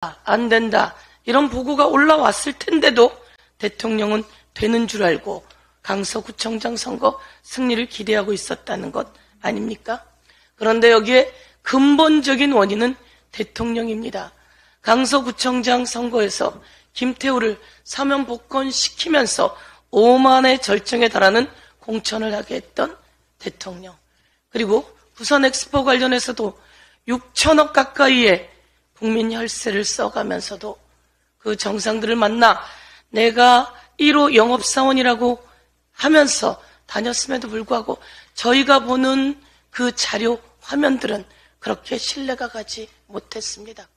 안 된다 이런 보고가 올라왔을 텐데도 대통령은 되는 줄 알고 강서구청장 선거 승리를 기대하고 있었다는 것 아닙니까? 그런데 여기에 근본적인 원인은 대통령입니다. 강서구청장 선거에서 김태우를 사면 복권시키면서 오만의 절정에 달하는 공천을 하게 했던 대통령, 그리고 부산 엑스포 관련해서도 6천억 가까이의 국민 혈세를 써가면서도 그 정상들을 만나 내가 1호 영업사원이라고 하면서 다녔음에도 불구하고 저희가 보는 그 자료 화면들은 그렇게 신뢰가 가지 못했습니다.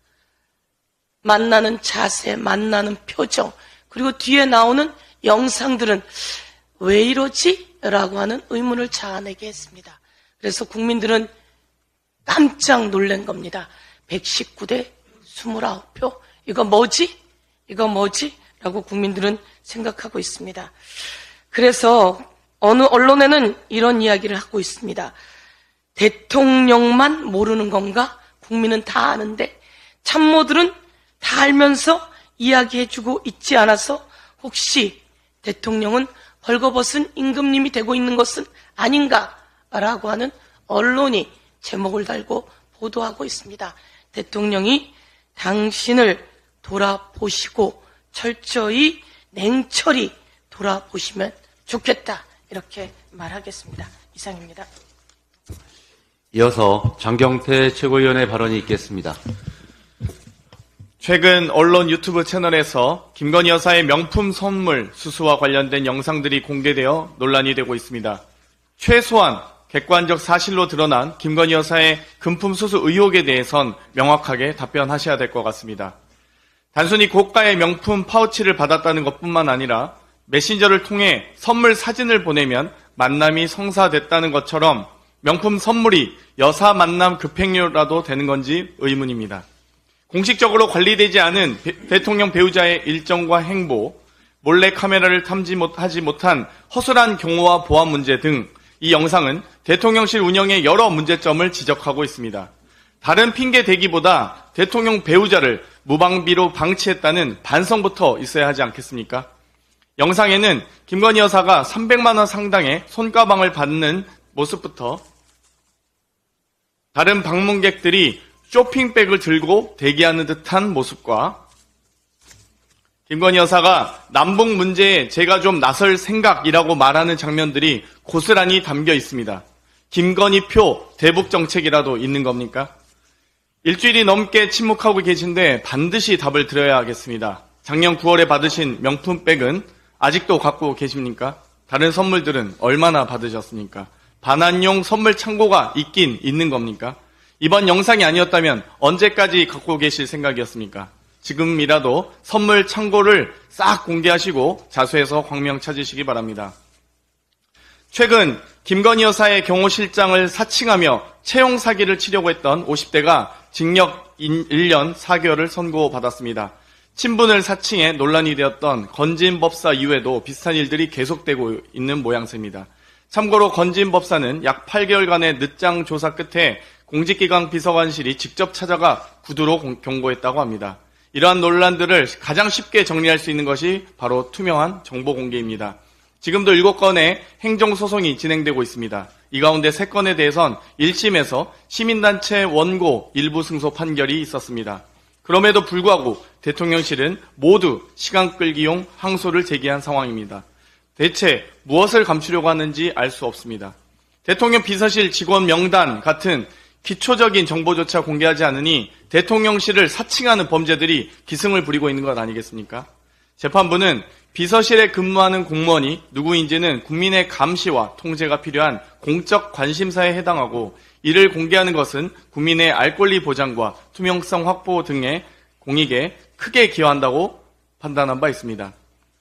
만나는 자세, 만나는 표정, 그리고 뒤에 나오는 영상들은 왜 이러지? 라고 하는 의문을 자아내게 했습니다. 그래서 국민들은 깜짝 놀란 겁니다. 119대 29표? 이거 뭐지? 이거 뭐지? 라고 국민들은 생각하고 있습니다. 그래서 어느 언론에는 이런 이야기를 하고 있습니다. 대통령만 모르는 건가? 국민은 다 아는데 참모들은 다 알면서 이야기해주고 있지 않아서 혹시 대통령은 벌거벗은 임금님이 되고 있는 것은 아닌가라고 하는 언론이 제목을 달고 보도하고 있습니다. 대통령이 당신을 돌아보시고 철저히 냉철히 돌아보시면 좋겠다, 이렇게 말하겠습니다. 이상입니다. 이어서 장경태 최고위원의 발언이 있겠습니다. 최근 언론 유튜브 채널에서 김건희 여사의 명품 선물 수수와 관련된 영상들이 공개되어 논란이 되고 있습니다. 최소한 객관적 사실로 드러난 김건희 여사의 금품 수수 의혹에 대해선 명확하게 답변하셔야 될 것 같습니다. 단순히 고가의 명품 파우치를 받았다는 것뿐만 아니라 메신저를 통해 선물 사진을 보내면 만남이 성사됐다는 것처럼 명품 선물이 여사 만남 급행료라도 되는 건지 의문입니다. 공식적으로 관리되지 않은 대통령 배우자의 일정과 행보, 몰래카메라를 탐지하지 못한 허술한 경호와 보안 문제 등 이 영상은 대통령실 운영의 여러 문제점을 지적하고 있습니다. 다른 핑계 대기보다 대통령 배우자를 무방비로 방치했다는 반성부터 있어야 하지 않겠습니까? 영상에는 김건희 여사가 300만 원 상당의 손가방을 받는 모습부터 다른 방문객들이 쇼핑백을 들고 대기하는 듯한 모습과 김건희 여사가 남북 문제에 제가 좀 나설 생각이라고 말하는 장면들이 고스란히 담겨 있습니다. 김건희표 대북 정책이라도 있는 겁니까? 일주일이 넘게 침묵하고 계신데 반드시 답을 드려야겠습니다. 작년 9월에 받으신 명품백은 아직도 갖고 계십니까? 다른 선물들은 얼마나 받으셨습니까? 반환용 선물 창고가 있긴 있는 겁니까? 이번 영상이 아니었다면 언제까지 갖고 계실 생각이었습니까? 지금이라도 선물 창고를 싹 공개하시고 자수해서 광명 찾으시기 바랍니다. 최근 김건희 여사의 경호실장을 사칭하며 채용 사기를 치려고 했던 50대가 징역 1년 4개월을 선고받았습니다. 친분을 사칭해 논란이 되었던 건진 법사 이후에도 비슷한 일들이 계속되고 있는 모양새입니다. 참고로 건진 법사는 약 8개월간의 늦장 조사 끝에 공직기강 비서관실이 직접 찾아가 구두로 경고했다고 합니다. 이러한 논란들을 가장 쉽게 정리할 수 있는 것이 바로 투명한 정보 공개입니다. 지금도 7건의 행정소송이 진행되고 있습니다. 이 가운데 3건에 대해선 1심에서 시민단체 원고 일부 승소 판결이 있었습니다. 그럼에도 불구하고 대통령실은 모두 시간 끌기용 항소를 제기한 상황입니다. 대체 무엇을 감추려고 하는지 알 수 없습니다. 대통령 비서실 직원 명단 같은 기초적인 정보조차 공개하지 않으니 대통령실을 사칭하는 범죄들이 기승을 부리고 있는 것 아니겠습니까? 재판부는 비서실에 근무하는 공무원이 누구인지는 국민의 감시와 통제가 필요한 공적 관심사에 해당하고 이를 공개하는 것은 국민의 알 권리 보장과 투명성 확보 등의 공익에 크게 기여한다고 판단한 바 있습니다.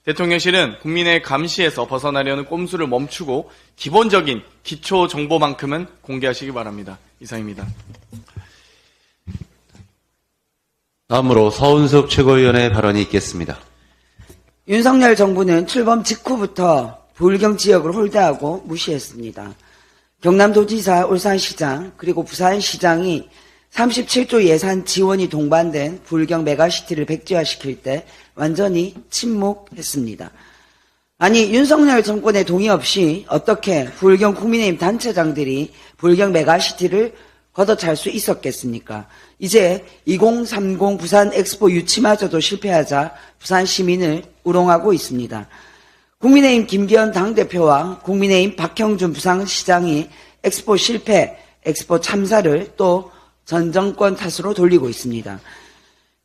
대통령실은 국민의 감시에서 벗어나려는 꼼수를 멈추고 기본적인 기초 정보만큼은 공개하시기 바랍니다. 이상입니다. 다음으로 서은석 최고위원의 발언이 있겠습니다. 윤석열 정부는 출범 직후부터 불경 지역을 홀대하고 무시했습니다. 경남도지사, 울산시장, 그리고 부산시장이 37조 예산 지원이 동반된 불경 메가시티를 백지화시킬 때 완전히 침묵했습니다. 아니, 윤석열 정권의 동의 없이 어떻게 불경 국민의힘 단체장들이 불경 메가시티를 걷어찰 수 있었겠습니까? 이제 2030 부산 엑스포 유치마저도 실패하자 부산 시민을 우롱하고 있습니다. 국민의힘 김기현 당대표와 국민의힘 박형준 부산시장이 엑스포 실패, 엑스포 참사를 또 전 정권 탓으로 돌리고 있습니다.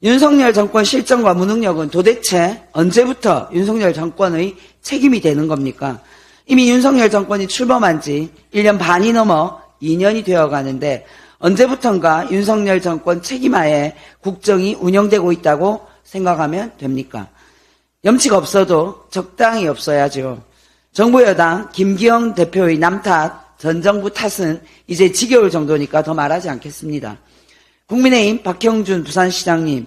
윤석열 정권 실정과 무능력은 도대체 언제부터 윤석열 정권의 책임이 되는 겁니까? 이미 윤석열 정권이 출범한 지 1년 반이 넘어 2년이 되어가는데 언제부턴가 윤석열 정권 책임하에 국정이 운영되고 있다고 생각하면 됩니까? 염치가 없어도 적당히 없어야죠. 정부 여당 김기현 대표의 남탓, 전 정부 탓은 이제 지겨울 정도니까 더 말하지 않겠습니다. 국민의힘 박형준 부산시장님,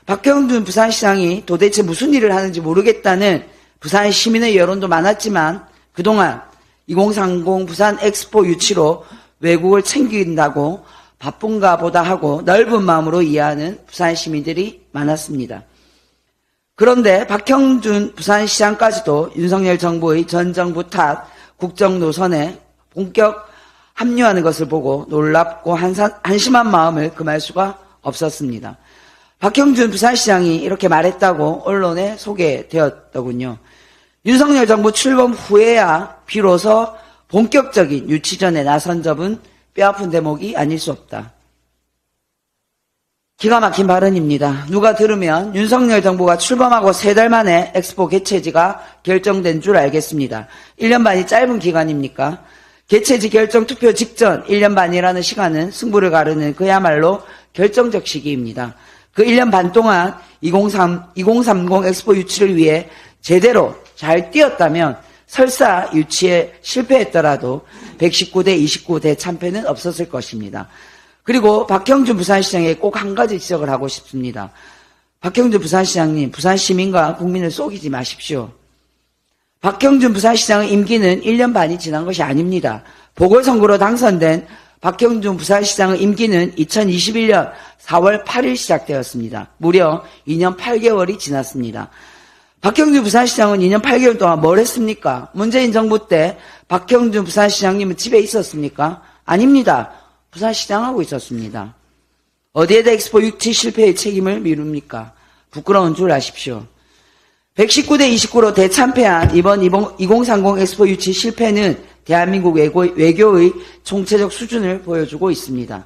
박형준 부산시장이 도대체 무슨 일을 하는지 모르겠다는 부산 시민의 여론도 많았지만 그동안 2030 부산 엑스포 유치로 외국을 챙긴다고 바쁜가 보다 하고 넓은 마음으로 이해하는 부산 시민들이 많았습니다. 그런데 박형준 부산시장까지도 윤석열 정부의 전 정부 탓 국정 노선에 본격 합류하는 것을 보고 놀랍고 한심한 마음을 금할 수가 없었습니다. 박형준 부산시장이 이렇게 말했다고 언론에 소개되었더군요. 윤석열 정부 출범 후에야 비로소 본격적인 유치전에 나선 점은 뼈아픈 대목이 아닐 수 없다. 기가 막힌 발언입니다. 누가 들으면 윤석열 정부가 출범하고 3달 만에 엑스포 개최지가 결정된 줄 알겠습니다. 1년 반이 짧은 기간입니까? 개최지 결정 투표 직전 1년 반이라는 시간은 승부를 가르는 그야말로 결정적 시기입니다. 그 1년 반 동안 2030 엑스포 유치를 위해 제대로 잘 뛰었다면 설사 유치에 실패했더라도 119대 29 대참패는 없었을 것입니다. 그리고 박형준 부산시장에 꼭 한 가지 지적을 하고 싶습니다. 박형준 부산시장님, 부산 시민과 국민을 속이지 마십시오. 박형준 부산시장의 임기는 1년 반이 지난 것이 아닙니다. 보궐선거로 당선된 박형준 부산시장의 임기는 2021년 4월 8일 시작되었습니다. 무려 2년 8개월이 지났습니다. 박형준 부산시장은 2년 8개월 동안 뭘 했습니까? 문재인 정부 때 박형준 부산시장님은 집에 있었습니까? 아닙니다. 부산시장하고 있었습니다. 어디에다 엑스포 유치 실패의 책임을 미룹니까? 부끄러운 줄 아십시오. 119대 29로 대참패한 이번 2030 엑스포 유치 실패는 대한민국 외교의 총체적 수준을 보여주고 있습니다.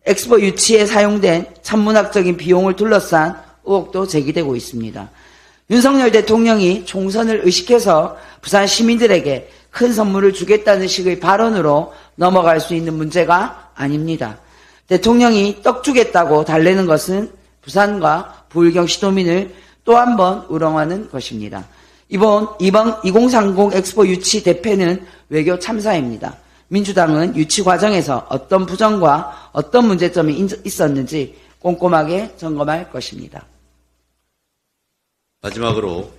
엑스포 유치에 사용된 천문학적인 비용을 둘러싼 의혹도 제기되고 있습니다. 윤석열 대통령이 총선을 의식해서 부산 시민들에게 큰 선물을 주겠다는 식의 발언으로 넘어갈 수 있는 문제가 아닙니다. 대통령이 떡 주겠다고 달래는 것은 부산과 부울경 시도민을 또 한 번 우롱하는 것입니다. 이번 2030 엑스포 유치 대패는 외교 참사입니다. 민주당은 유치 과정에서 어떤 부정과 어떤 문제점이 있었는지 꼼꼼하게 점검할 것입니다. 마지막으로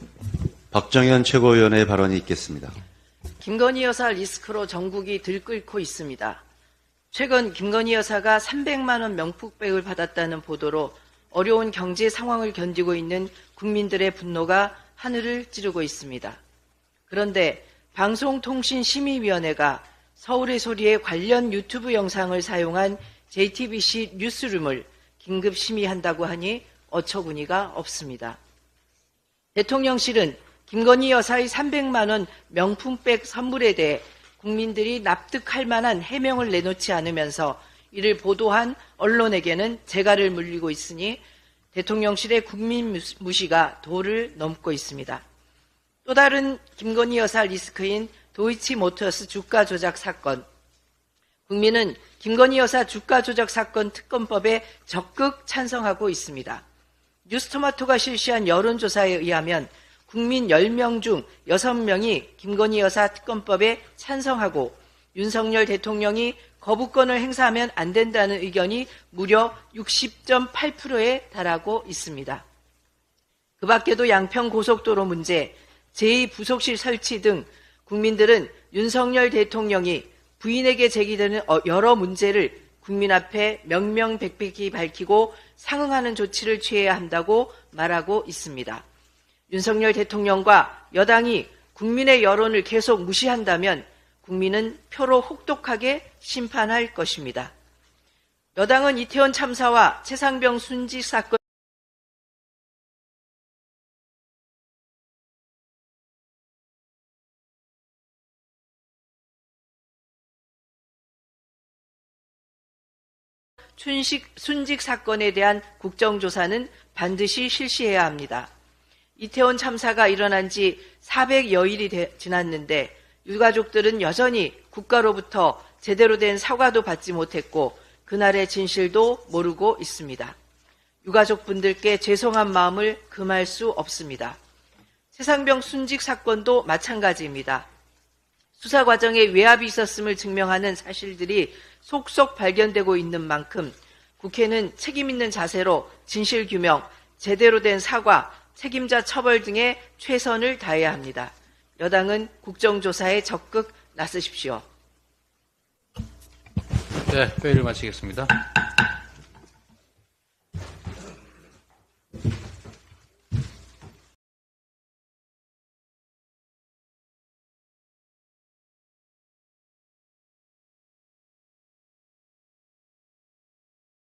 박정현 최고위원의 발언이 있겠습니다. 김건희 여사 리스크로 전국이 들끓고 있습니다. 최근 김건희 여사가 300만 원 명품백을 받았다는 보도로 어려운 경제 상황을 견디고 있는 국민들의 분노가 하늘을 찌르고 있습니다. 그런데 방송통신심의위원회가 서울의 소리에 관련 유튜브 영상을 사용한 JTBC 뉴스룸을 긴급 심의한다고 하니 어처구니가 없습니다. 대통령실은 김건희 여사의 300만 원 명품백 선물에 대해 국민들이 납득할 만한 해명을 내놓지 않으면서 이를 보도한 언론에게는 재갈을 물리고 있으니 대통령실의 국민 무시가 도를 넘고 있습니다. 또 다른 김건희 여사 리스크인 도이치모터스 주가 조작 사건. 국민은 김건희 여사 주가 조작 사건 특검법에 적극 찬성하고 있습니다. 뉴스토마토가 실시한 여론조사에 의하면 국민 10명 중 6명이 김건희 여사 특검법에 찬성하고 윤석열 대통령이 거부권을 행사하면 안 된다는 의견이 무려 60.8%에 달하고 있습니다. 그 밖에도 양평 고속도로 문제, 제2부속실 설치 등 국민들은 윤석열 대통령이 부인에게 제기되는 여러 문제를 국민 앞에 명명백백히 밝히고 상응하는 조치를 취해야 한다고 말하고 있습니다. 윤석열 대통령과 여당이 국민의 여론을 계속 무시한다면 국민은 표로 혹독하게 심판할 것입니다. 여당은 이태원 참사와 최상병 순직 사건 순직 사건에 대한 국정조사는 반드시 실시해야 합니다. 이태원 참사가 일어난 지 400여일이 지났는데 유가족들은 여전히 국가로부터 제대로 된 사과도 받지 못했고 그날의 진실도 모르고 있습니다. 유가족분들께 죄송한 마음을 금할 수 없습니다. 최상병 순직 사건도 마찬가지입니다. 수사 과정에 외압이 있었음을 증명하는 사실들이 속속 발견되고 있는 만큼 국회는 책임 있는 자세로 진실 규명, 제대로 된 사과, 책임자 처벌 등에 최선을 다해야 합니다. 여당은 국정조사에 적극 나서십시오. 네, 회의를 마치겠습니다.